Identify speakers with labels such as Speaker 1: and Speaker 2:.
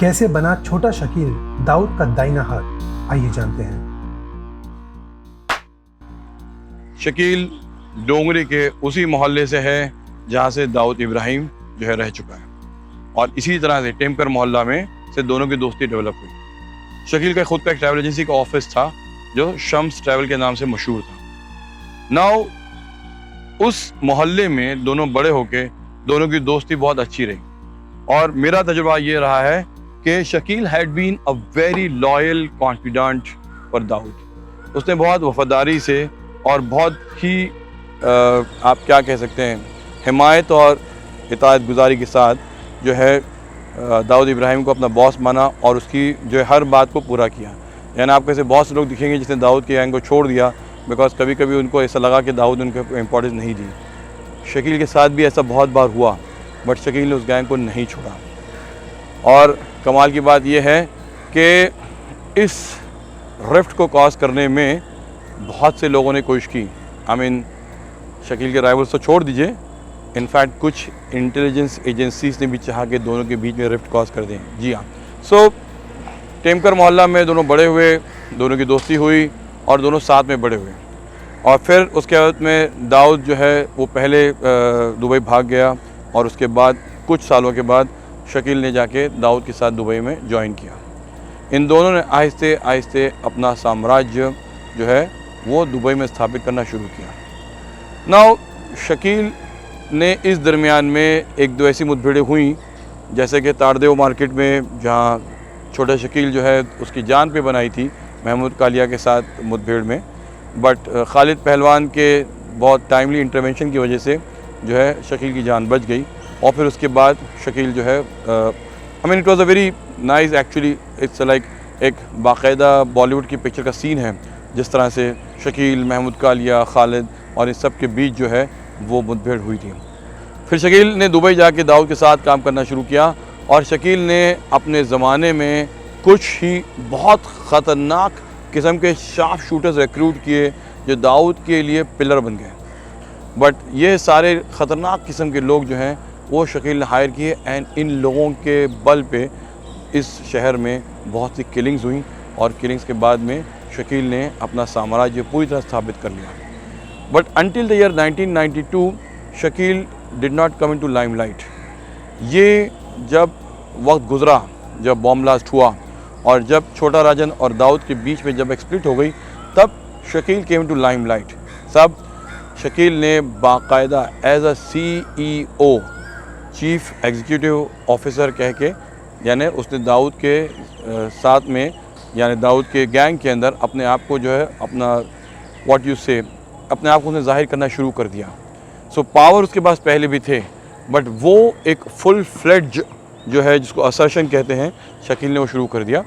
Speaker 1: कैसे बना छोटा शकील दाऊद का दाहिना हाथ, आइए जानते हैं।
Speaker 2: शकील डोंगरी के उसी मोहल्ले से है जहाँ से दाऊद इब्राहिम जो है रह चुका है, और इसी तरह से टेमकर मोहल्ला में से दोनों की दोस्ती डेवलप हुई। शकील का खुद का एक ट्रैवल एजेंसी का ऑफिस था जो शम्स ट्रैवल के नाम से मशहूर था। नाउ उस मोहल्ले में दोनों बड़े होके दोनों की दोस्ती बहुत अच्छी रही, और मेरा तजुर्बा ये रहा है कि Shakeel had been a very loyal confidant for Dawood. उसने बहुत वफादारी से और बहुत ही आप क्या कह सकते हैं हिमायत और इताअत गुजारी के साथ जो है दाऊद इब्राहिम को अपना बॉस माना और उसकी जो है हर बात को पूरा किया। यानी आपको ऐसे बहुत से लोग दिखेंगे जिसने दाऊद के गैंग को छोड़ दिया बिकॉज कभी कभी उनको ऐसा लगा कि दाऊद उनको इम्पोर्टेंस नहीं दी। शकील के साथ भी ऐसा बहुत बार हुआ, बट शकील ने उस गैंग को नहीं छोड़ा। और कमाल की बात यह है कि इस रिफ्ट को कॉज करने में बहुत से लोगों ने कोशिश की। शकील के राइवल्स तो छोड़ दीजिए, इनफैक्ट कुछ इंटेलिजेंस एजेंसीज ने भी चाहा कि दोनों के बीच में रिफ्ट कॉज कर दें। जी हाँ, सो टेमकर मोहल्ला में दोनों बड़े हुए, दोनों की दोस्ती हुई और दोनों साथ में बड़े हुए। और फिर उसके बाद में दाऊद जो है वो पहले दुबई भाग गया, और उसके बाद कुछ सालों के बाद शकील ने जाके दाऊद के साथ दुबई में ज्वाइन किया। इन दोनों ने आहिस्ते आहिस्ते अपना साम्राज्य जो है वो दुबई में स्थापित करना शुरू किया। नाउ शकील ने इस दरमियान में एक दो ऐसी मुठभेड़ें हुई, जैसे कि तारदेव मार्केट में जहाँ छोटा शकील जो है उसकी जान पे बनाई थी महमूद कालिया के साथ मुठभेड़ में, बट खालिद पहलवान के बहुत टाइमली इंटरवेंशन की वजह से जो है शकील की जान बच गई। और फिर उसके बाद शकील जो है it was a very nice actually, it's like एक बाकायदा बॉलीवुड की पिक्चर का सीन है जिस तरह से शकील, महमूद कालिया, खालिद और इस सब के बीच जो है वो मुठभेड़ हुई थी। फिर शकील ने दुबई जाके दाऊद के साथ काम करना शुरू किया, और शकील ने अपने ज़माने में कुछ ही बहुत ख़तरनाक किस्म के शार्प शूटर्स रिक्रूट किए जो दाऊद के लिए पिलर बन गए। बट ये सारे ख़तरनाक किस्म के लोग जो हैं वो शकील ने हायर किए, एंड इन लोगों के बल पे इस शहर में बहुत सी किलिंग्स हुई, और किलिंग्स के बाद में शकील ने अपना साम्राज्य पूरी तरह स्थापित कर लिया। But until the year 1992 Shakeel did not come into limelight. ये जब वक्त गुज़रा, जब बॉम्ब ब्लास्ट हुआ और जब छोटा राजन और दाऊद के बीच में जब स्प्लिट हो गई, तब शकील केम टू लाइमलाइट। सब शकील ने बाकायदा as a CEO, chief executive officer कह के, यानी उसने दाऊद के साथ में यानी दाऊद के गैंग के अंदर अपने आप को जो है अपना व्हाट यू से अपने आप को उसने जाहिर करना शुरू कर दिया। सो पावर उसके पास पहले भी थे, बट वो एक फुल फ्लेड्ज जो है जिसको असर्शन कहते हैं, शकील ने वो शुरू कर दिया।